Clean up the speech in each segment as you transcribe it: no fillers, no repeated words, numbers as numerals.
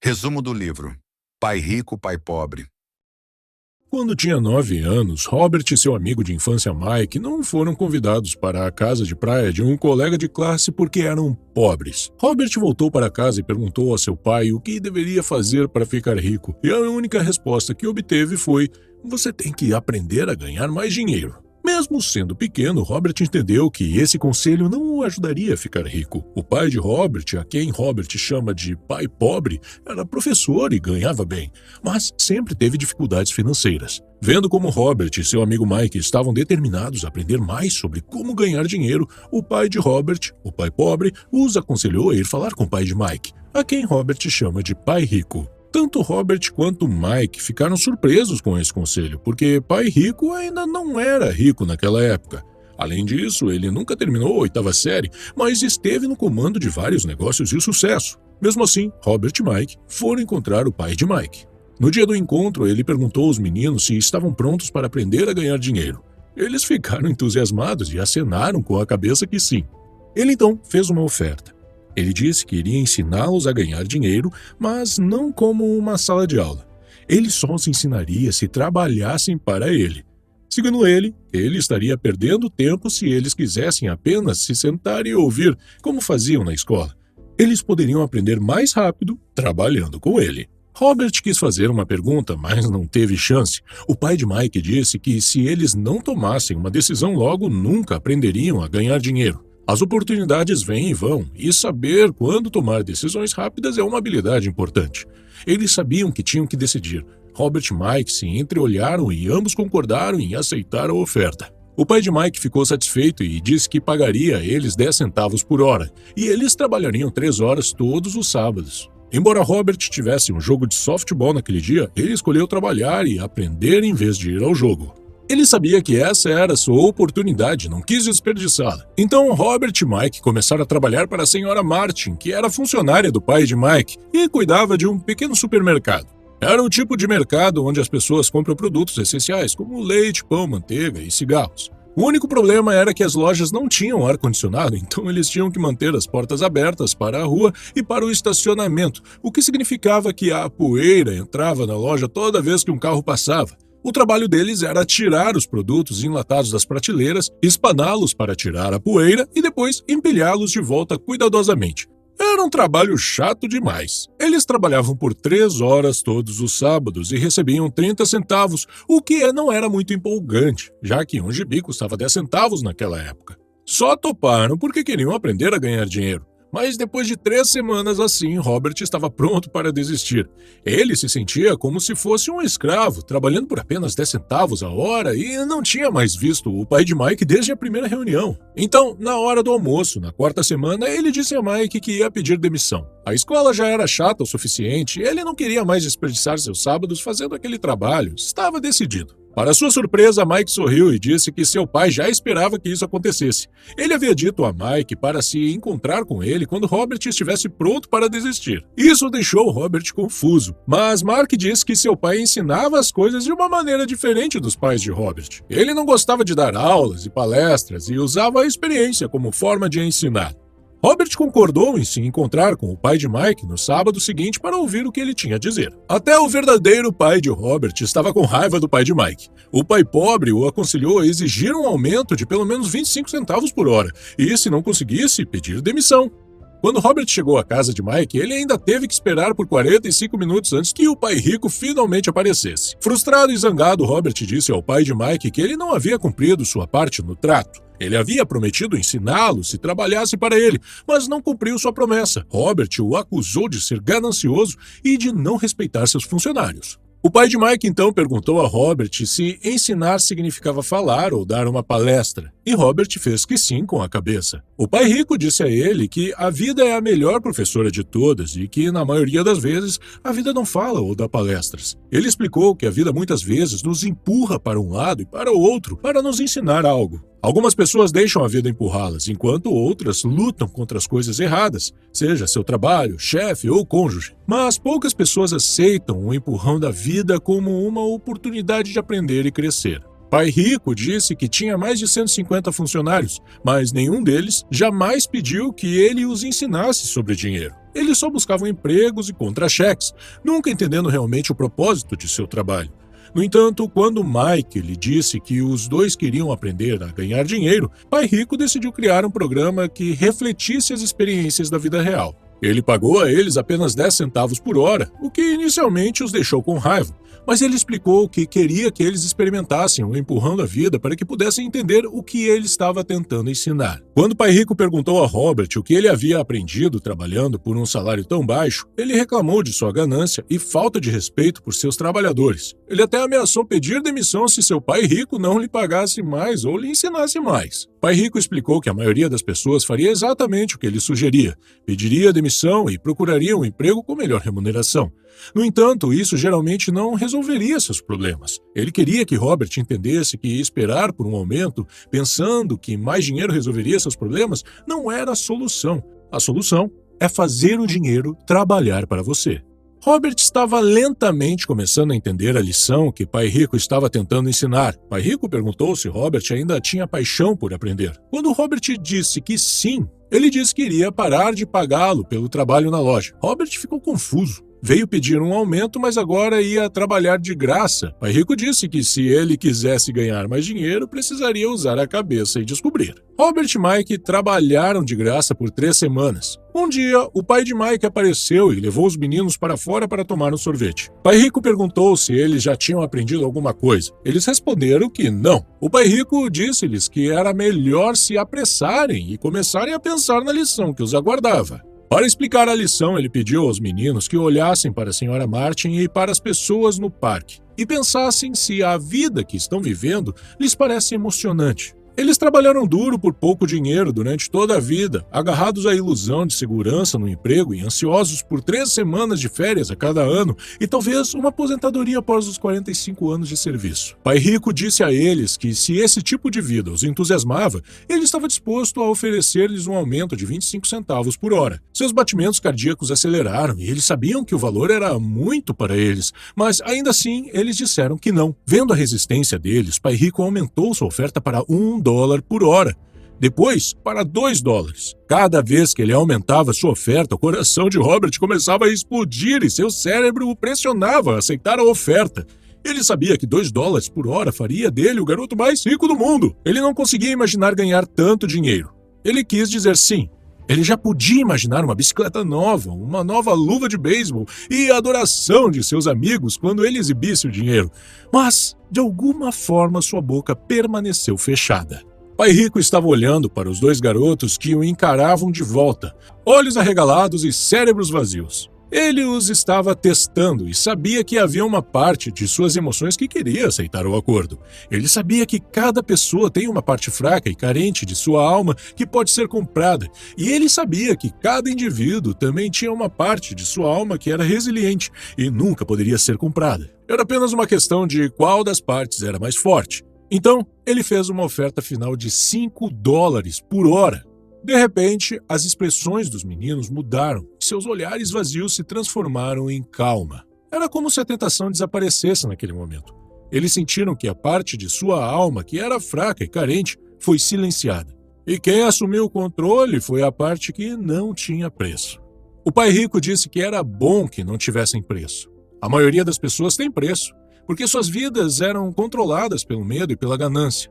Resumo do livro: Pai Rico, Pai Pobre. Quando tinha 9 anos, Robert e seu amigo de infância Mike não foram convidados para a casa de praia de um colega de classe porque eram pobres. Robert voltou para casa e perguntou a seu pai o que deveria fazer para ficar rico, e a única resposta que obteve foi: "Você tem que aprender a ganhar mais dinheiro." Mesmo sendo pequeno, Robert entendeu que esse conselho não o ajudaria a ficar rico. O pai de Robert, a quem Robert chama de pai pobre, era professor e ganhava bem, mas sempre teve dificuldades financeiras. Vendo como Robert e seu amigo Mike estavam determinados a aprender mais sobre como ganhar dinheiro, o pai de Robert, o pai pobre, os aconselhou a ir falar com o pai de Mike, a quem Robert chama de pai rico. Tanto Robert quanto Mike ficaram surpresos com esse conselho, porque pai rico ainda não era rico naquela época. Além disso, ele nunca terminou a 8ª série, mas esteve no comando de vários negócios de sucesso. Mesmo assim, Robert e Mike foram encontrar o pai de Mike. No dia do encontro, ele perguntou aos meninos se estavam prontos para aprender a ganhar dinheiro. Eles ficaram entusiasmados e acenaram com a cabeça que sim. Ele então fez uma oferta. Ele disse que iria ensiná-los a ganhar dinheiro, mas não como uma sala de aula. Ele só os ensinaria se trabalhassem para ele. Segundo ele estaria perdendo tempo se eles quisessem apenas se sentar e ouvir, como faziam na escola. Eles poderiam aprender mais rápido trabalhando com ele. Robert quis fazer uma pergunta, mas não teve chance. O pai de Mike disse que se eles não tomassem uma decisão logo, nunca aprenderiam a ganhar dinheiro. As oportunidades vêm e vão, e saber quando tomar decisões rápidas é uma habilidade importante. Eles sabiam que tinham que decidir. Robert e Mike se entreolharam e ambos concordaram em aceitar a oferta. O pai de Mike ficou satisfeito e disse que pagaria a eles 10 centavos por hora, e eles trabalhariam 3 horas todos os sábados. Embora Robert tivesse um jogo de softball naquele dia, ele escolheu trabalhar e aprender em vez de ir ao jogo. Ele sabia que essa era a sua oportunidade, não quis desperdiçá-la. Então, Robert e Mike começaram a trabalhar para a senhora Martin, que era funcionária do pai de Mike e cuidava de um pequeno supermercado. Era o tipo de mercado onde as pessoas compram produtos essenciais, como leite, pão, manteiga e cigarros. O único problema era que as lojas não tinham ar-condicionado, então eles tinham que manter as portas abertas para a rua e para o estacionamento, o que significava que a poeira entrava na loja toda vez que um carro passava. O trabalho deles era tirar os produtos enlatados das prateleiras, espaná-los para tirar a poeira e depois empilhá-los de volta cuidadosamente. Era um trabalho chato demais. Eles trabalhavam por 3 horas todos os sábados e recebiam 30 centavos, o que não era muito empolgante, já que um gibi custava 10 centavos naquela época. Só toparam porque queriam aprender a ganhar dinheiro. Mas depois de 3 semanas assim, Robert estava pronto para desistir. Ele se sentia como se fosse um escravo, trabalhando por apenas 10 centavos a hora e não tinha mais visto o pai de Mike desde a primeira reunião. Então, na hora do almoço, na 4ª semana, ele disse a Mike que ia pedir demissão. A escola já era chata o suficiente e ele não queria mais desperdiçar seus sábados fazendo aquele trabalho. Estava decidido. Para sua surpresa, Mike sorriu e disse que seu pai já esperava que isso acontecesse. Ele havia dito a Mike para se encontrar com ele quando Robert estivesse pronto para desistir. Isso deixou Robert confuso, mas Mark disse que seu pai ensinava as coisas de uma maneira diferente dos pais de Robert. Ele não gostava de dar aulas e palestras e usava a experiência como forma de ensinar. Robert concordou em se encontrar com o pai de Mike no sábado seguinte para ouvir o que ele tinha a dizer. Até o verdadeiro pai de Robert estava com raiva do pai de Mike. O pai pobre o aconselhou a exigir um aumento de pelo menos 25 centavos por hora e, se não conseguisse, pedir demissão. Quando Robert chegou à casa de Mike, ele ainda teve que esperar por 45 minutos antes que o pai rico finalmente aparecesse. Frustrado e zangado, Robert disse ao pai de Mike que ele não havia cumprido sua parte no trato. Ele havia prometido ensiná-lo se trabalhasse para ele, mas não cumpriu sua promessa. Robert o acusou de ser ganancioso e de não respeitar seus funcionários. O pai de Mike então perguntou a Robert se ensinar significava falar ou dar uma palestra, e Robert fez que sim com a cabeça. O pai rico disse a ele que a vida é a melhor professora de todas e que, na maioria das vezes, a vida não fala ou dá palestras. Ele explicou que a vida muitas vezes nos empurra para um lado e para o outro para nos ensinar algo. Algumas pessoas deixam a vida empurrá-las, enquanto outras lutam contra as coisas erradas, seja seu trabalho, chefe ou cônjuge. Mas poucas pessoas aceitam o empurrão da vida como uma oportunidade de aprender e crescer. Pai Rico disse que tinha mais de 150 funcionários, mas nenhum deles jamais pediu que ele os ensinasse sobre dinheiro. Eles só buscavam empregos e contra-cheques, nunca entendendo realmente o propósito de seu trabalho. No entanto, quando Mike lhe disse que os dois queriam aprender a ganhar dinheiro, Pai Rico decidiu criar um programa que refletisse as experiências da vida real. Ele pagou a eles apenas 10 centavos por hora, o que inicialmente os deixou com raiva, mas ele explicou que queria que eles experimentassem o empurrando a vida para que pudessem entender o que ele estava tentando ensinar. Quando Pai Rico perguntou a Robert o que ele havia aprendido trabalhando por um salário tão baixo, ele reclamou de sua ganância e falta de respeito por seus trabalhadores. Ele até ameaçou pedir demissão se seu pai rico não lhe pagasse mais ou lhe ensinasse mais. Pai Rico explicou que a maioria das pessoas faria exatamente o que ele sugeria, pediria demissão e procuraria um emprego com melhor remuneração. No entanto, isso geralmente não resolveria seus problemas. Ele queria que Robert entendesse que esperar por um aumento, pensando que mais dinheiro resolveria seus problemas, não era a solução. A solução é fazer o dinheiro trabalhar para você. Robert estava lentamente começando a entender a lição que Pai Rico estava tentando ensinar. Pai Rico perguntou se Robert ainda tinha paixão por aprender. Quando Robert disse que sim, ele disse que iria parar de pagá-lo pelo trabalho na loja. Robert ficou confuso. Veio pedir um aumento, mas agora ia trabalhar de graça. Pai Rico disse que se ele quisesse ganhar mais dinheiro, precisaria usar a cabeça e descobrir. Robert e Mike trabalharam de graça por 3 semanas. Um dia, o pai de Mike apareceu e levou os meninos para fora para tomar um sorvete. Pai Rico perguntou se eles já tinham aprendido alguma coisa. Eles responderam que não. O Pai Rico disse-lhes que era melhor se apressarem e começarem a pensar na lição que os aguardava. Para explicar a lição, ele pediu aos meninos que olhassem para a Sra. Martin e para as pessoas no parque e pensassem se a vida que estão vivendo lhes parece emocionante. Eles trabalharam duro por pouco dinheiro durante toda a vida, agarrados à ilusão de segurança no emprego e ansiosos por 3 semanas de férias a cada ano e talvez uma aposentadoria após os 45 anos de serviço. Pai Rico disse a eles que se esse tipo de vida os entusiasmava, ele estava disposto a oferecer-lhes um aumento de 25 centavos por hora. Seus batimentos cardíacos aceleraram e eles sabiam que o valor era muito para eles, mas ainda assim eles disseram que não. Vendo a resistência deles, Pai Rico aumentou sua oferta para $1 por hora. Depois, para $2. Cada vez que ele aumentava sua oferta, o coração de Robert começava a explodir e seu cérebro o pressionava a aceitar a oferta. Ele sabia que $2 por hora faria dele o garoto mais rico do mundo. Ele não conseguia imaginar ganhar tanto dinheiro. Ele quis dizer sim. Ele já podia imaginar uma bicicleta nova, uma nova luva de beisebol e a adoração de seus amigos quando ele exibisse o dinheiro. Mas, de alguma forma, sua boca permaneceu fechada. Pai Rico estava olhando para os 2 garotos que o encaravam de volta, olhos arregalados e cérebros vazios. Ele os estava testando e sabia que havia uma parte de suas emoções que queria aceitar o acordo. Ele sabia que cada pessoa tem uma parte fraca e carente de sua alma que pode ser comprada, e ele sabia que cada indivíduo também tinha uma parte de sua alma que era resiliente e nunca poderia ser comprada. Era apenas uma questão de qual das partes era mais forte. Então, ele fez uma oferta final de $5 por hora. De repente, as expressões dos meninos mudaram e seus olhares vazios se transformaram em calma. Era como se a tentação desaparecesse naquele momento. Eles sentiram que a parte de sua alma, que era fraca e carente, foi silenciada. E quem assumiu o controle foi a parte que não tinha preço. O Pai Rico disse que era bom que não tivessem preço. A maioria das pessoas tem preço, porque suas vidas eram controladas pelo medo e pela ganância.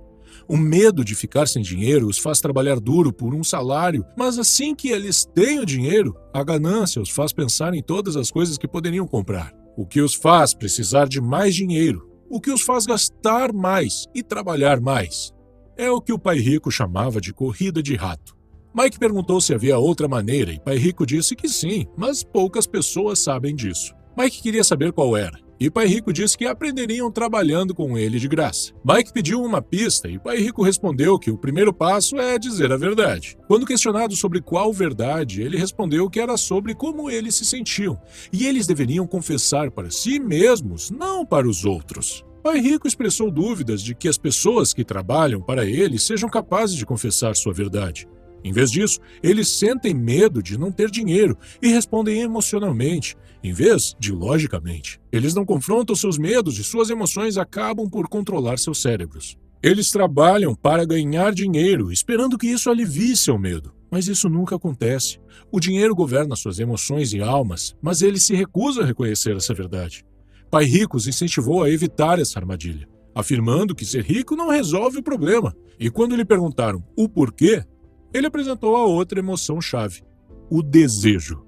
O medo de ficar sem dinheiro os faz trabalhar duro por um salário, mas assim que eles têm o dinheiro, a ganância os faz pensar em todas as coisas que poderiam comprar, o que os faz precisar de mais dinheiro, o que os faz gastar mais e trabalhar mais. É o que o Pai Rico chamava de corrida de rato. Mike perguntou se havia outra maneira e Pai Rico disse que sim, mas poucas pessoas sabem disso. Mike queria saber qual era, e Pai Rico disse que aprenderiam trabalhando com ele de graça. Mike pediu uma pista e Pai Rico respondeu que o primeiro passo é dizer a verdade. Quando questionado sobre qual verdade, ele respondeu que era sobre como eles se sentiam, e eles deveriam confessar para si mesmos, não para os outros. Pai Rico expressou dúvidas de que as pessoas que trabalham para ele sejam capazes de confessar sua verdade. Em vez disso, eles sentem medo de não ter dinheiro e respondem emocionalmente, em vez de logicamente. Eles não confrontam seus medos e suas emoções acabam por controlar seus cérebros. Eles trabalham para ganhar dinheiro, esperando que isso alivie seu medo. Mas isso nunca acontece. O dinheiro governa suas emoções e almas, mas ele se recusa a reconhecer essa verdade. Pai Rico os incentivou a evitar essa armadilha, afirmando que ser rico não resolve o problema. E quando lhe perguntaram o porquê, ele apresentou a outra emoção-chave: o desejo.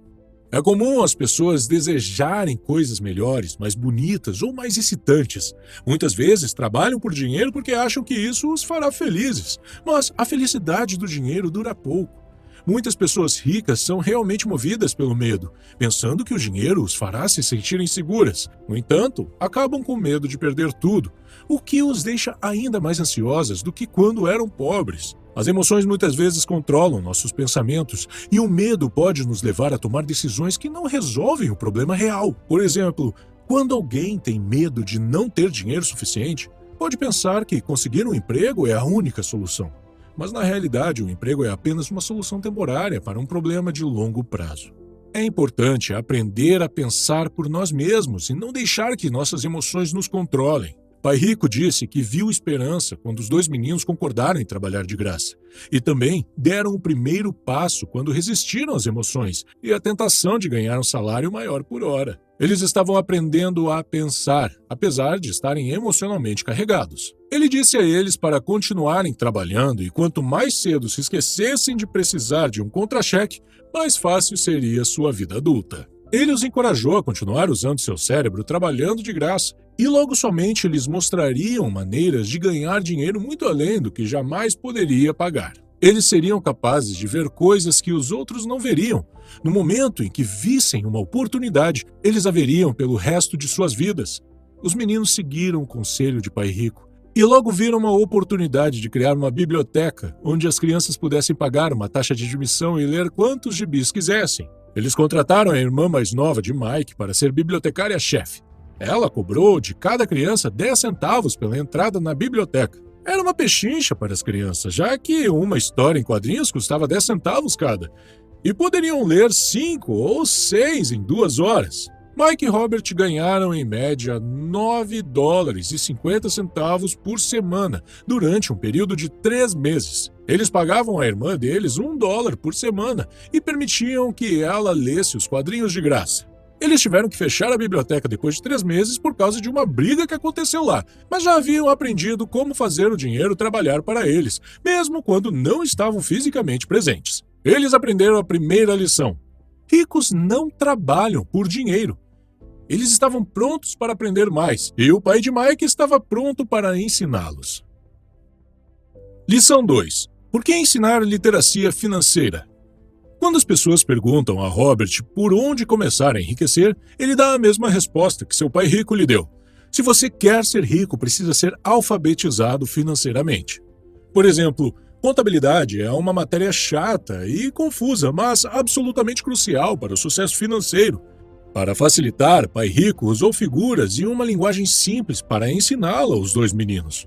É comum as pessoas desejarem coisas melhores, mais bonitas ou mais excitantes. Muitas vezes trabalham por dinheiro porque acham que isso os fará felizes, mas a felicidade do dinheiro dura pouco. Muitas pessoas ricas são realmente movidas pelo medo, pensando que o dinheiro os fará se sentirem seguras. No entanto, acabam com medo de perder tudo, o que os deixa ainda mais ansiosas do que quando eram pobres. As emoções muitas vezes controlam nossos pensamentos e o medo pode nos levar a tomar decisões que não resolvem o problema real. Por exemplo, quando alguém tem medo de não ter dinheiro suficiente, pode pensar que conseguir um emprego é a única solução. Mas na realidade, o emprego é apenas uma solução temporária para um problema de longo prazo. É importante aprender a pensar por nós mesmos e não deixar que nossas emoções nos controlem. Pai Rico disse que viu esperança quando os 2 meninos concordaram em trabalhar de graça. E também deram o primeiro passo quando resistiram às emoções e à tentação de ganhar um salário maior por hora. Eles estavam aprendendo a pensar, apesar de estarem emocionalmente carregados. Ele disse a eles para continuarem trabalhando e quanto mais cedo se esquecessem de precisar de um contra-cheque, mais fácil seria sua vida adulta. Ele os encorajou a continuar usando seu cérebro trabalhando de graça, e logo somente lhes mostrariam maneiras de ganhar dinheiro muito além do que jamais poderia pagar. Eles seriam capazes de ver coisas que os outros não veriam. No momento em que vissem uma oportunidade, eles a veriam pelo resto de suas vidas. Os meninos seguiram o conselho de Pai Rico e logo viram uma oportunidade de criar uma biblioteca onde as crianças pudessem pagar uma taxa de admissão e ler quantos gibis quisessem. Eles contrataram a irmã mais nova de Mike para ser bibliotecária-chefe. Ela cobrou de cada criança 10 centavos pela entrada na biblioteca. Era uma pechincha para as crianças, já que uma história em quadrinhos custava 10 centavos cada, e poderiam ler 5 ou 6 em 2 horas. Mike e Robert ganharam em média $9,50 por semana durante um período de 3 meses. Eles pagavam à irmã deles $1 por semana e permitiam que ela lesse os quadrinhos de graça. Eles tiveram que fechar a biblioteca depois de 3 meses por causa de uma briga que aconteceu lá, mas já haviam aprendido como fazer o dinheiro trabalhar para eles, mesmo quando não estavam fisicamente presentes. Eles aprenderam a primeira lição: ricos não trabalham por dinheiro. Eles estavam prontos para aprender mais, e o pai de Mike estava pronto para ensiná-los. Lição 2. Por que ensinar literacia financeira? Quando as pessoas perguntam a Robert por onde começar a enriquecer, ele dá a mesma resposta que seu pai rico lhe deu. Se você quer ser rico, precisa ser alfabetizado financeiramente. Por exemplo, contabilidade é uma matéria chata e confusa, mas absolutamente crucial para o sucesso financeiro. Para facilitar, Pai Rico usou figuras e uma linguagem simples para ensiná-la aos 2 meninos.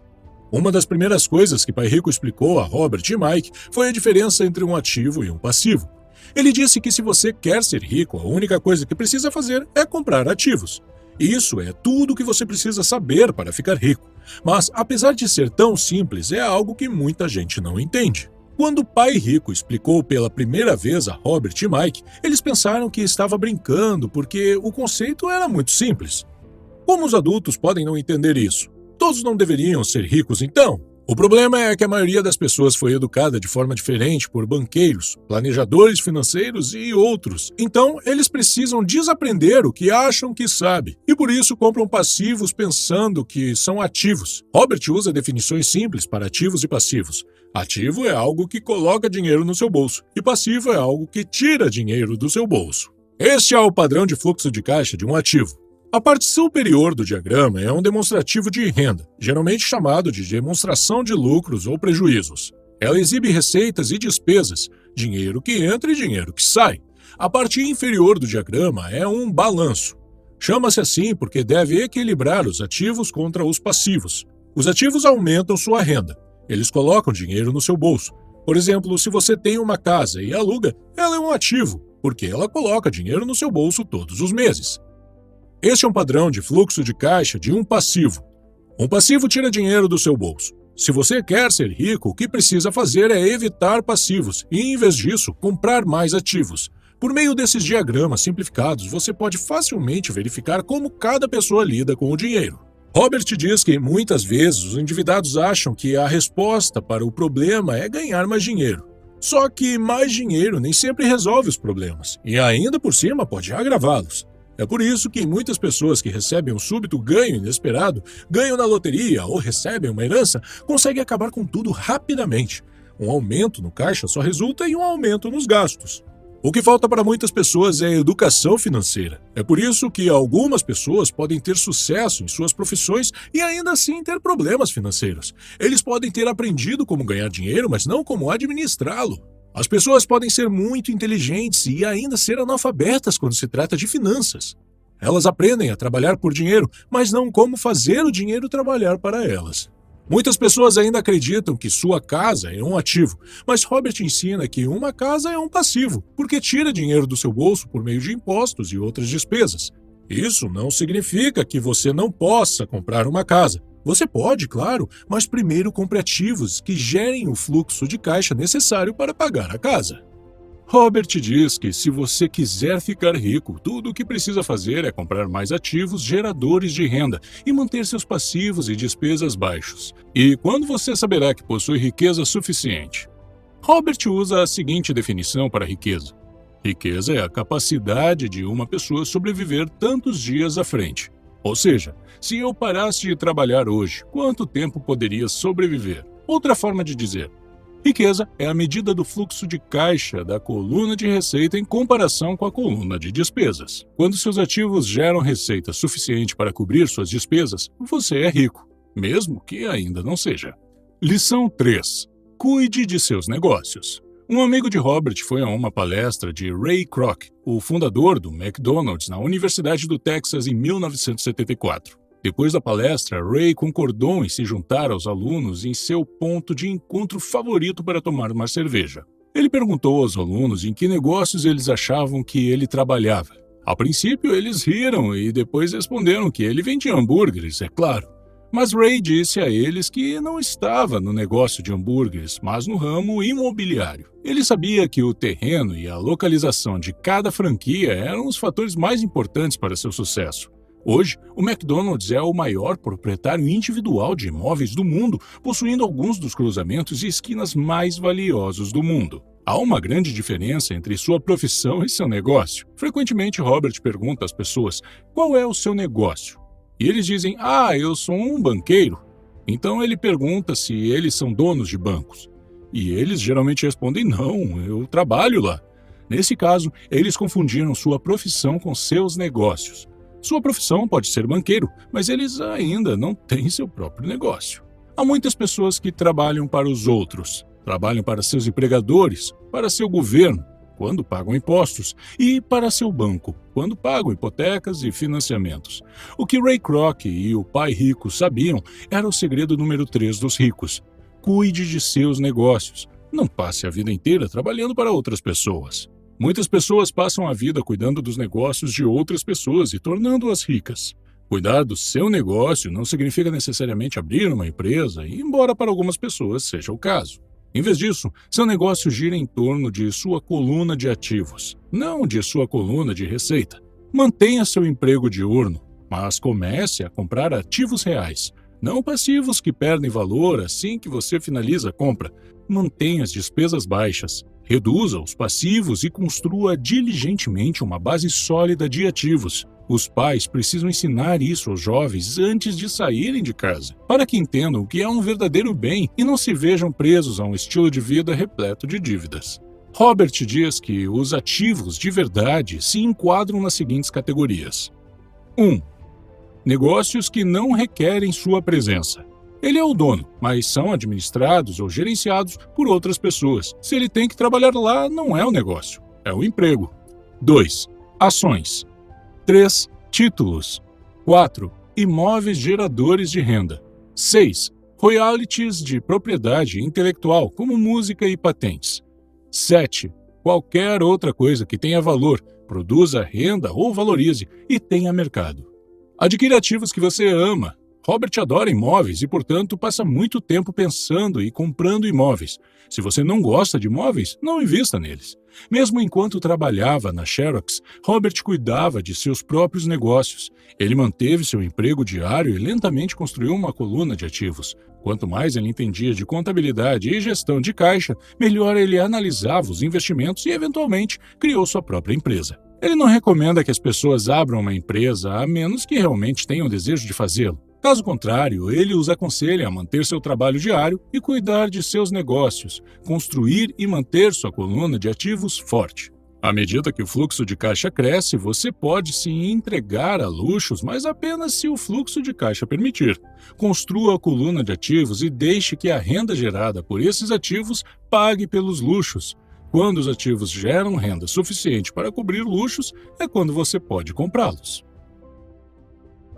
Uma das primeiras coisas que Pai Rico explicou a Robert e Mike foi a diferença entre um ativo e um passivo. Ele disse que se você quer ser rico, a única coisa que precisa fazer é comprar ativos. Isso é tudo o que você precisa saber para ficar rico. Mas, apesar de ser tão simples, é algo que muita gente não entende. Quando o Pai Rico explicou pela primeira vez a Robert e Mike, eles pensaram que estava brincando porque o conceito era muito simples. Como os adultos podem não entender isso? Todos não deveriam ser ricos então? O problema é que a maioria das pessoas foi educada de forma diferente por banqueiros, planejadores financeiros e outros. Então, eles precisam desaprender o que acham que sabe, e por isso compram passivos pensando que são ativos. Robert usa definições simples para ativos e passivos. Ativo é algo que coloca dinheiro no seu bolso, e passivo é algo que tira dinheiro do seu bolso. Este é o padrão de fluxo de caixa de um ativo. A parte superior do diagrama é um demonstrativo de renda, geralmente chamado de demonstração de lucros ou prejuízos. Ela exibe receitas e despesas, dinheiro que entra e dinheiro que sai. A parte inferior do diagrama é um balanço. Chama-se assim porque deve equilibrar os ativos contra os passivos. Os ativos aumentam sua renda. Eles colocam dinheiro no seu bolso. Por exemplo, se você tem uma casa e aluga, ela é um ativo, porque ela coloca dinheiro no seu bolso todos os meses. Este é um padrão de fluxo de caixa de um passivo. Um passivo tira dinheiro do seu bolso. Se você quer ser rico, o que precisa fazer é evitar passivos e, em vez disso, comprar mais ativos. Por meio desses diagramas simplificados, você pode facilmente verificar como cada pessoa lida com o dinheiro. Robert diz que muitas vezes os endividados acham que a resposta para o problema é ganhar mais dinheiro. Só que mais dinheiro nem sempre resolve os problemas e ainda por cima pode agravá-los. É por isso que muitas pessoas que recebem um súbito ganho inesperado, ganham na loteria ou recebem uma herança, conseguem acabar com tudo rapidamente. Um aumento no caixa só resulta em um aumento nos gastos. O que falta para muitas pessoas é educação financeira. É por isso que algumas pessoas podem ter sucesso em suas profissões e ainda assim ter problemas financeiros. Eles podem ter aprendido como ganhar dinheiro, mas não como administrá-lo. As pessoas podem ser muito inteligentes e ainda ser analfabetas quando se trata de finanças. Elas aprendem a trabalhar por dinheiro, mas não como fazer o dinheiro trabalhar para elas. Muitas pessoas ainda acreditam que sua casa é um ativo, mas Robert ensina que uma casa é um passivo, porque tira dinheiro do seu bolso por meio de impostos e outras despesas. Isso não significa que você não possa comprar uma casa. Você pode, claro, mas primeiro compre ativos que gerem o fluxo de caixa necessário para pagar a casa. Robert diz que se você quiser ficar rico, tudo o que precisa fazer é comprar mais ativos geradores de renda e manter seus passivos e despesas baixos. E quando você saberá que possui riqueza suficiente? Robert usa a seguinte definição para riqueza. Riqueza é a capacidade de uma pessoa sobreviver tantos dias à frente. Ou seja, se eu parasse de trabalhar hoje, quanto tempo poderia sobreviver? Outra forma de dizer, riqueza é a medida do fluxo de caixa da coluna de receita em comparação com a coluna de despesas. Quando seus ativos geram receita suficiente para cobrir suas despesas, você é rico, mesmo que ainda não seja. Lição 3. Cuide de seus negócios. Um amigo de Robert foi a uma palestra de Ray Kroc, o fundador do McDonald's, na Universidade do Texas em 1974. Depois da palestra, Ray concordou em se juntar aos alunos em seu ponto de encontro favorito para tomar uma cerveja. Ele perguntou aos alunos em que negócios eles achavam que ele trabalhava. A princípio, eles riram e depois responderam que ele vendia hambúrgueres, é claro. Mas Ray disse a eles que não estava no negócio de hambúrgueres, mas no ramo imobiliário. Ele sabia que o terreno e a localização de cada franquia eram os fatores mais importantes para seu sucesso. Hoje, o McDonald's é o maior proprietário individual de imóveis do mundo, possuindo alguns dos cruzamentos e esquinas mais valiosos do mundo. Há uma grande diferença entre sua profissão e seu negócio. Frequentemente, Robert pergunta às pessoas, qual é o seu negócio? E eles dizem, eu sou um banqueiro. Então ele pergunta se eles são donos de bancos. E eles geralmente respondem, não, eu trabalho lá. Nesse caso, eles confundiram sua profissão com seus negócios. Sua profissão pode ser banqueiro, mas eles ainda não têm seu próprio negócio. Há muitas pessoas que trabalham para os outros, trabalham para seus empregadores, para seu governo, quando pagam impostos, e para seu banco, quando pagam hipotecas e financiamentos. O que Ray Kroc e o pai rico sabiam era o segredo número 3 dos ricos. Cuide de seus negócios. Não passe a vida inteira trabalhando para outras pessoas. Muitas pessoas passam a vida cuidando dos negócios de outras pessoas e tornando-as ricas. Cuidar do seu negócio não significa necessariamente abrir uma empresa, embora para algumas pessoas seja o caso. Em vez disso, seu negócio gira em torno de sua coluna de ativos, não de sua coluna de receita. Mantenha seu emprego diurno, mas comece a comprar ativos reais, não passivos que perdem valor assim que você finaliza a compra. Mantenha as despesas baixas, reduza os passivos e construa diligentemente uma base sólida de ativos. Os pais precisam ensinar isso aos jovens antes de saírem de casa, para que entendam o que é um verdadeiro bem e não se vejam presos a um estilo de vida repleto de dívidas. Robert diz que os ativos de verdade se enquadram nas seguintes categorias. 1. Negócios que não requerem sua presença. Ele é o dono, mas são administrados ou gerenciados por outras pessoas. Se ele tem que trabalhar lá, não é um negócio, é um emprego. 2. Ações. 3. Títulos. 4. Imóveis geradores de renda. 6. Royalties de propriedade intelectual, como música e patentes. 7. Qualquer outra coisa que tenha valor, produza renda ou valorize e tenha mercado. Adquira ativos que você ama. Robert adora imóveis e, portanto, passa muito tempo pensando e comprando imóveis. Se você não gosta de imóveis, não invista neles. Mesmo enquanto trabalhava na Xerox, Robert cuidava de seus próprios negócios. Ele manteve seu emprego diário e lentamente construiu uma coluna de ativos. Quanto mais ele entendia de contabilidade e gestão de caixa, melhor ele analisava os investimentos e, eventualmente, criou sua própria empresa. Ele não recomenda que as pessoas abram uma empresa a menos que realmente tenham o desejo de fazê-lo. Caso contrário, ele os aconselha a manter seu trabalho diário e cuidar de seus negócios, construir e manter sua coluna de ativos forte. À medida que o fluxo de caixa cresce, você pode se entregar a luxos, mas apenas se o fluxo de caixa permitir. Construa a coluna de ativos e deixe que a renda gerada por esses ativos pague pelos luxos. Quando os ativos geram renda suficiente para cobrir luxos, é quando você pode comprá-los.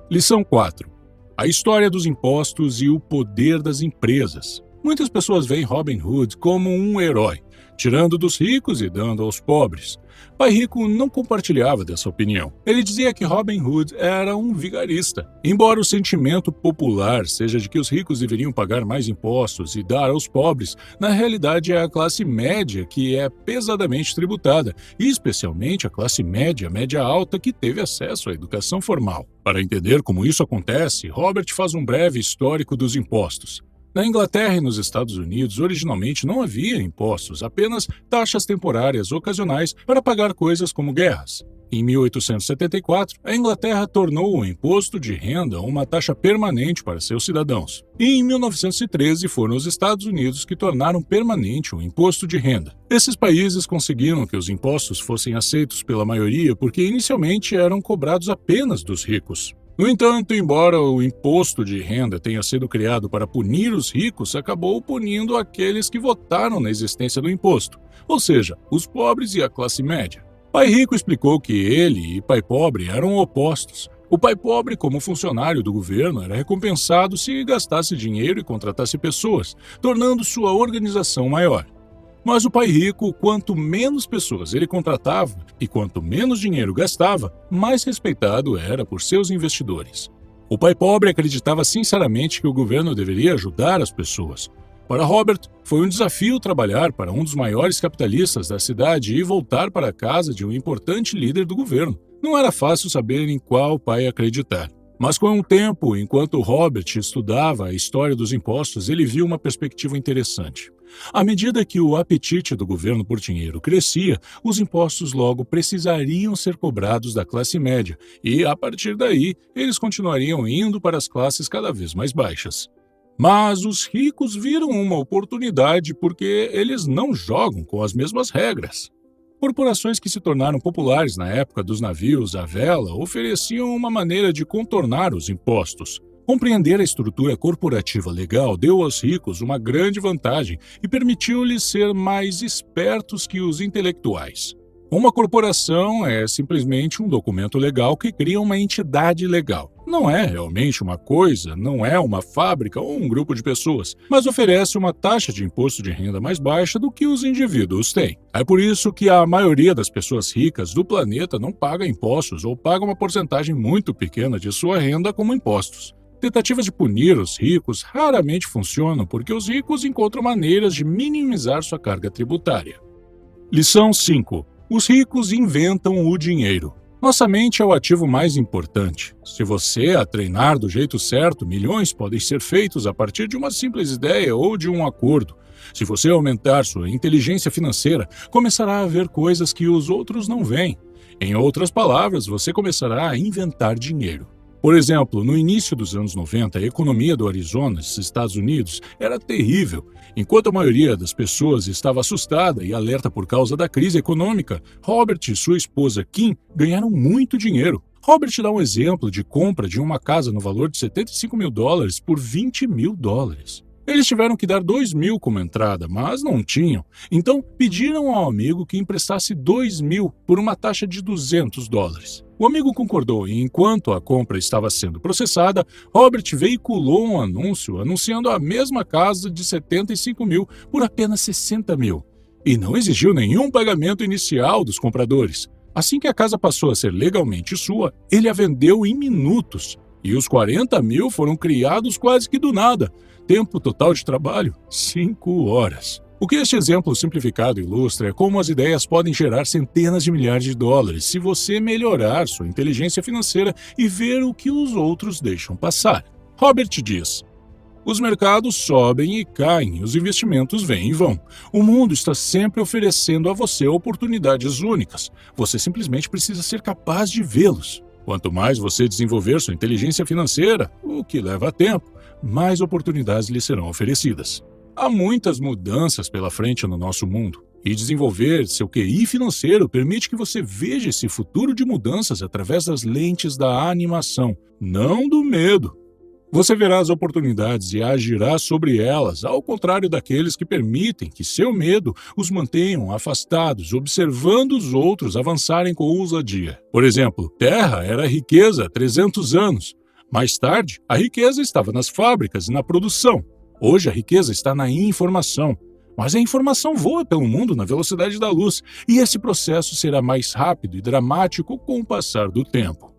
Lição 4. A história dos impostos e o poder das empresas. Muitas pessoas veem Robin Hood como um herói, tirando dos ricos e dando aos pobres. Pai Rico não compartilhava dessa opinião. Ele dizia que Robin Hood era um vigarista. Embora o sentimento popular seja de que os ricos deveriam pagar mais impostos e dar aos pobres, na realidade é a classe média que é pesadamente tributada, e especialmente a classe média alta que teve acesso à educação formal. Para entender como isso acontece, Robert faz um breve histórico dos impostos. Na Inglaterra e nos Estados Unidos, originalmente não havia impostos, apenas taxas temporárias ocasionais para pagar coisas como guerras. Em 1874, a Inglaterra tornou o imposto de renda uma taxa permanente para seus cidadãos. E em 1913 foram os Estados Unidos que tornaram permanente o imposto de renda. Esses países conseguiram que os impostos fossem aceitos pela maioria porque inicialmente eram cobrados apenas dos ricos. No entanto, embora o imposto de renda tenha sido criado para punir os ricos, acabou punindo aqueles que votaram na existência do imposto, ou seja, os pobres e a classe média. Pai Rico explicou que ele e Pai Pobre eram opostos. O pai pobre, como funcionário do governo, era recompensado se gastasse dinheiro e contratasse pessoas, tornando sua organização maior. Mas o pai rico, quanto menos pessoas ele contratava e quanto menos dinheiro gastava, mais respeitado era por seus investidores. O pai pobre acreditava sinceramente que o governo deveria ajudar as pessoas. Para Robert, foi um desafio trabalhar para um dos maiores capitalistas da cidade e voltar para a casa de um importante líder do governo. Não era fácil saber em qual pai acreditar. Mas com o tempo, enquanto Robert estudava a história dos impostos, ele viu uma perspectiva interessante. À medida que o apetite do governo por dinheiro crescia, os impostos logo precisariam ser cobrados da classe média e, a partir daí, eles continuariam indo para as classes cada vez mais baixas. Mas os ricos viram uma oportunidade porque eles não jogam com as mesmas regras. Corporações que se tornaram populares na época dos navios à vela ofereciam uma maneira de contornar os impostos. Compreender a estrutura corporativa legal deu aos ricos uma grande vantagem e permitiu-lhes ser mais espertos que os intelectuais. Uma corporação é simplesmente um documento legal que cria uma entidade legal. Não é realmente uma coisa, não é uma fábrica ou um grupo de pessoas, mas oferece uma taxa de imposto de renda mais baixa do que os indivíduos têm. É por isso que a maioria das pessoas ricas do planeta não paga impostos ou paga uma porcentagem muito pequena de sua renda como impostos. Tentativas de punir os ricos raramente funcionam porque os ricos encontram maneiras de minimizar sua carga tributária. Lição 5. Os ricos inventam o dinheiro. Nossa mente é o ativo mais importante. Se você a treinar do jeito certo, milhões podem ser feitos a partir de uma simples ideia ou de um acordo. Se você aumentar sua inteligência financeira, começará a ver coisas que os outros não veem. Em outras palavras, você começará a inventar dinheiro. Por exemplo, no início dos anos 90, a economia do Arizona, nos Estados Unidos, era terrível. Enquanto a maioria das pessoas estava assustada e alerta por causa da crise econômica, Robert e sua esposa Kim ganharam muito dinheiro. Robert dá um exemplo de compra de uma casa no valor de $75 mil por $20 mil. Eles tiveram que dar $2 mil como entrada, mas não tinham. Então, pediram ao amigo que emprestasse $2 mil por uma taxa de $200. O amigo concordou e, enquanto a compra estava sendo processada, Robert veiculou um anúncio anunciando a mesma casa de $75 mil por apenas $60 mil. E não exigiu nenhum pagamento inicial dos compradores. Assim que a casa passou a ser legalmente sua, ele a vendeu em minutos. E os 40 mil foram criados quase que do nada. Tempo total de trabalho, 5 horas. O que este exemplo simplificado ilustra é como as ideias podem gerar centenas de milhares de dólares se você melhorar sua inteligência financeira e ver o que os outros deixam passar. Robert diz: os mercados sobem e caem, os investimentos vêm e vão. O mundo está sempre oferecendo a você oportunidades únicas. Você simplesmente precisa ser capaz de vê-los. Quanto mais você desenvolver sua inteligência financeira, o que leva tempo, mais oportunidades lhe serão oferecidas. Há muitas mudanças pela frente no nosso mundo, e desenvolver seu QI financeiro permite que você veja esse futuro de mudanças através das lentes da animação, não do medo. Você verá as oportunidades e agirá sobre elas, ao contrário daqueles que permitem que seu medo os mantenham afastados, observando os outros avançarem com ousadia. Por exemplo, terra era riqueza há 300 anos. Mais tarde, a riqueza estava nas fábricas e na produção. Hoje a riqueza está na informação. Mas a informação voa pelo mundo na velocidade da luz, e esse processo será mais rápido e dramático com o passar do tempo.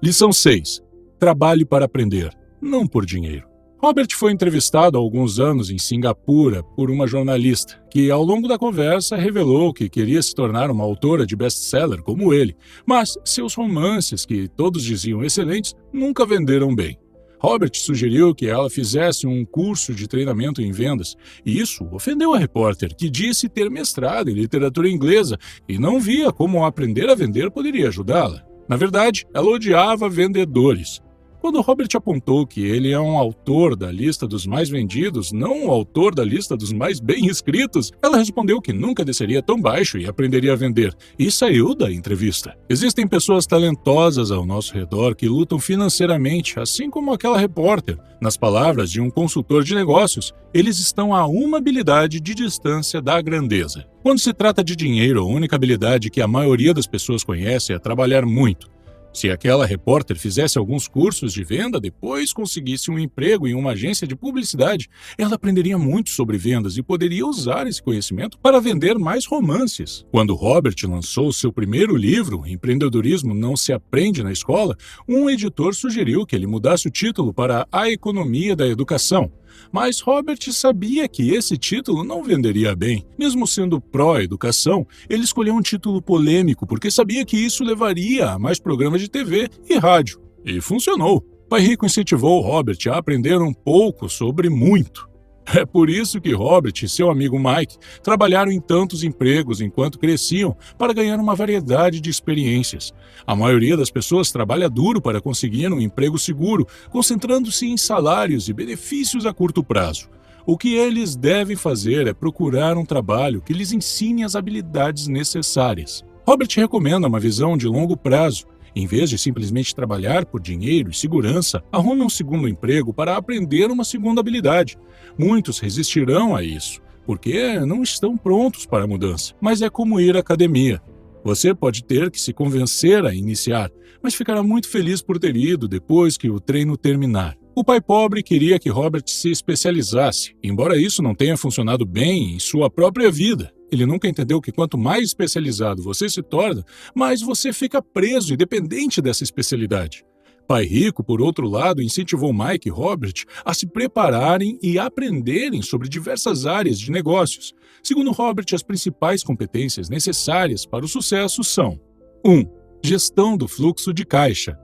Lição 6. Trabalhe para aprender, não por dinheiro. Robert foi entrevistado há alguns anos em Singapura por uma jornalista, que ao longo da conversa revelou que queria se tornar uma autora de best-seller como ele, mas seus romances, que todos diziam excelentes, nunca venderam bem. Robert sugeriu que ela fizesse um curso de treinamento em vendas, e isso ofendeu a repórter, que disse ter mestrado em literatura inglesa e não via como aprender a vender poderia ajudá-la. Na verdade, ela odiava vendedores. Quando Robert apontou que ele é um autor da lista dos mais vendidos, não um autor da lista dos mais bem escritos, ela respondeu que nunca desceria tão baixo e aprenderia a vender, e saiu da entrevista. Existem pessoas talentosas ao nosso redor que lutam financeiramente, assim como aquela repórter. Nas palavras de um consultor de negócios, eles estão a uma habilidade de distância da grandeza. Quando se trata de dinheiro, a única habilidade que a maioria das pessoas conhece é trabalhar muito. Se aquela repórter fizesse alguns cursos de venda, depois conseguisse um emprego em uma agência de publicidade, ela aprenderia muito sobre vendas e poderia usar esse conhecimento para vender mais romances. Quando Robert lançou seu primeiro livro, Empreendedorismo Não Se Aprende na Escola, um editor sugeriu que ele mudasse o título para A Economia da Educação. Mas Robert sabia que esse título não venderia bem. Mesmo sendo pró-educação, ele escolheu um título polêmico porque sabia que isso levaria a mais programas de TV e rádio. E funcionou. Pai Rico incentivou Robert a aprender um pouco sobre muito. É por isso que Robert e seu amigo Mike trabalharam em tantos empregos enquanto cresciam para ganhar uma variedade de experiências. A maioria das pessoas trabalha duro para conseguir um emprego seguro, concentrando-se em salários e benefícios a curto prazo. O que eles devem fazer é procurar um trabalho que lhes ensine as habilidades necessárias. Robert recomenda uma visão de longo prazo. Em vez de simplesmente trabalhar por dinheiro e segurança, arrume um segundo emprego para aprender uma segunda habilidade. Muitos resistirão a isso, porque não estão prontos para a mudança. Mas é como ir à academia. Você pode ter que se convencer a iniciar, mas ficará muito feliz por ter ido depois que o treino terminar. O pai pobre queria que Robert se especializasse, embora isso não tenha funcionado bem em sua própria vida. Ele nunca entendeu que quanto mais especializado você se torna, mais você fica preso e dependente dessa especialidade. Pai Rico, por outro lado, incentivou Mike e Robert a se prepararem e aprenderem sobre diversas áreas de negócios. Segundo Robert, as principais competências necessárias para o sucesso são: 1. Gestão do fluxo de caixa.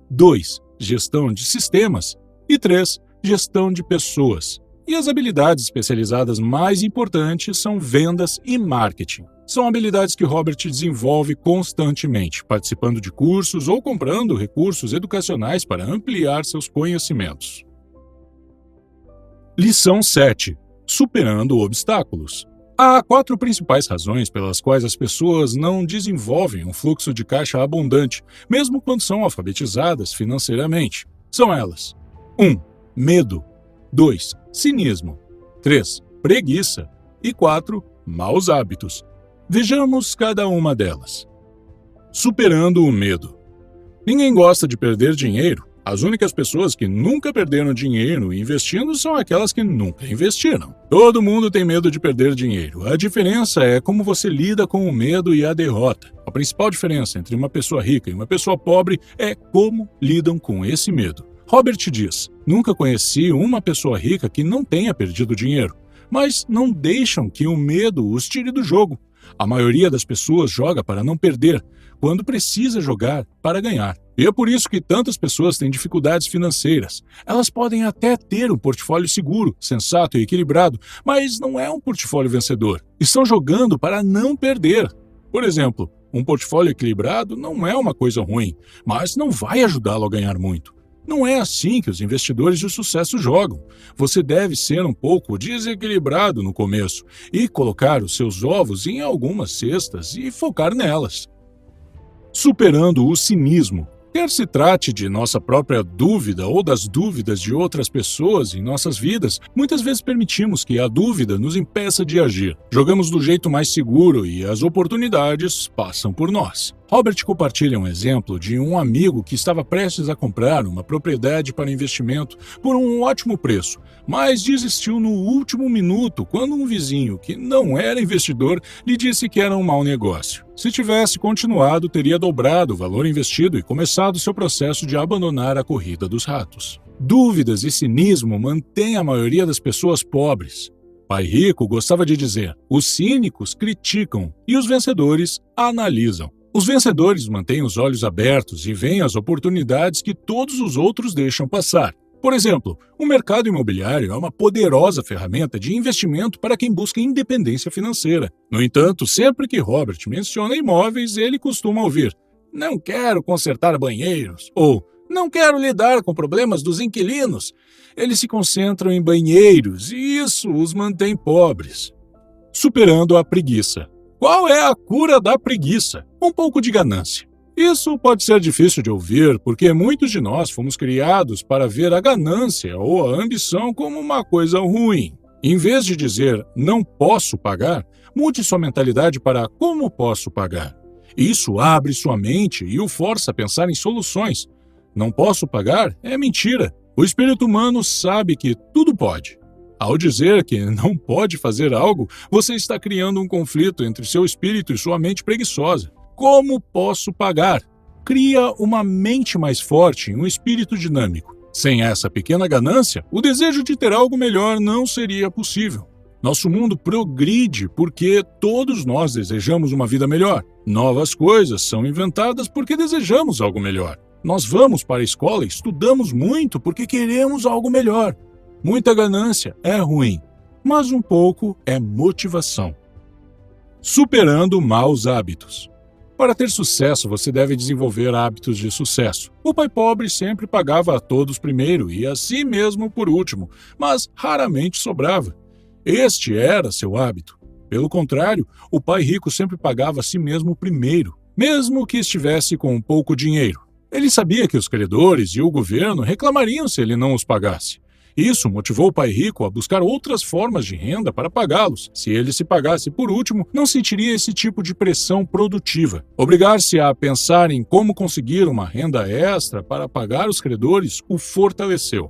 2. Gestão de sistemas. E 3. Gestão de pessoas. E as habilidades especializadas mais importantes são vendas e marketing. São habilidades que Robert desenvolve constantemente, participando de cursos ou comprando recursos educacionais para ampliar seus conhecimentos. Lição 7. Superando obstáculos. Há 4 principais razões pelas quais as pessoas não desenvolvem um fluxo de caixa abundante, mesmo quando são alfabetizadas financeiramente. São elas: 1. Medo. 2. Cinismo. 3. Preguiça. E 4. Maus hábitos. Vejamos cada uma delas. Superando o medo. Ninguém gosta de perder dinheiro. As únicas pessoas que nunca perderam dinheiro investindo são aquelas que nunca investiram. Todo mundo tem medo de perder dinheiro. A diferença é como você lida com o medo e a derrota. A principal diferença entre uma pessoa rica e uma pessoa pobre é como lidam com esse medo. Robert diz: nunca conheci uma pessoa rica que não tenha perdido dinheiro, mas não deixam que o medo os tire do jogo. A maioria das pessoas joga para não perder, quando precisa jogar para ganhar. E é por isso que tantas pessoas têm dificuldades financeiras. Elas podem até ter um portfólio seguro, sensato e equilibrado, mas não é um portfólio vencedor. Estão jogando para não perder. Por exemplo, um portfólio equilibrado não é uma coisa ruim, mas não vai ajudá-lo a ganhar muito. Não é assim que os investidores de sucesso jogam. Você deve ser um pouco desequilibrado no começo e colocar os seus ovos em algumas cestas e focar nelas. Superando o cinismo. Quer se trate de nossa própria dúvida ou das dúvidas de outras pessoas em nossas vidas, muitas vezes permitimos que a dúvida nos impeça de agir. Jogamos do jeito mais seguro e as oportunidades passam por nós. Robert compartilha um exemplo de um amigo que estava prestes a comprar uma propriedade para investimento por um ótimo preço, mas desistiu no último minuto quando um vizinho, que não era investidor, lhe disse que era um mau negócio. Se tivesse continuado, teria dobrado o valor investido e começado seu processo de abandonar a corrida dos ratos. Dúvidas e cinismo mantêm a maioria das pessoas pobres. Pai Rico gostava de dizer: os cínicos criticam e os vencedores analisam. Os vencedores mantêm os olhos abertos e veem as oportunidades que todos os outros deixam passar. Por exemplo, o mercado imobiliário é uma poderosa ferramenta de investimento para quem busca independência financeira. No entanto, sempre que Robert menciona imóveis, ele costuma ouvir: não quero consertar banheiros, ou não quero lidar com problemas dos inquilinos. Eles se concentram em banheiros e isso os mantém pobres. Superando a preguiça. Qual é a cura da preguiça? Um pouco de ganância. Isso pode ser difícil de ouvir porque muitos de nós fomos criados para ver a ganância ou a ambição como uma coisa ruim. Em vez de dizer não posso pagar, mude sua mentalidade para como posso pagar. Isso abre sua mente e o força a pensar em soluções. Não posso pagar é mentira. O espírito humano sabe que tudo pode. Ao dizer que não pode fazer algo, você está criando um conflito entre seu espírito e sua mente preguiçosa. Como posso pagar? Cria uma mente mais forte e um espírito dinâmico. Sem essa pequena ganância, o desejo de ter algo melhor não seria possível. Nosso mundo progride porque todos nós desejamos uma vida melhor. Novas coisas são inventadas porque desejamos algo melhor. Nós vamos para a escola e estudamos muito porque queremos algo melhor. Muita ganância é ruim, mas um pouco é motivação. Superando maus hábitos. Para ter sucesso, você deve desenvolver hábitos de sucesso. O pai pobre sempre pagava a todos primeiro e a si mesmo por último, mas raramente sobrava. Este era seu hábito. Pelo contrário, o pai rico sempre pagava a si mesmo primeiro, mesmo que estivesse com pouco dinheiro. Ele sabia que os credores e o governo reclamariam se ele não os pagasse. Isso motivou o pai rico a buscar outras formas de renda para pagá-los. Se ele se pagasse por último, não sentiria esse tipo de pressão produtiva. Obrigar-se a pensar em como conseguir uma renda extra para pagar os credores o fortaleceu.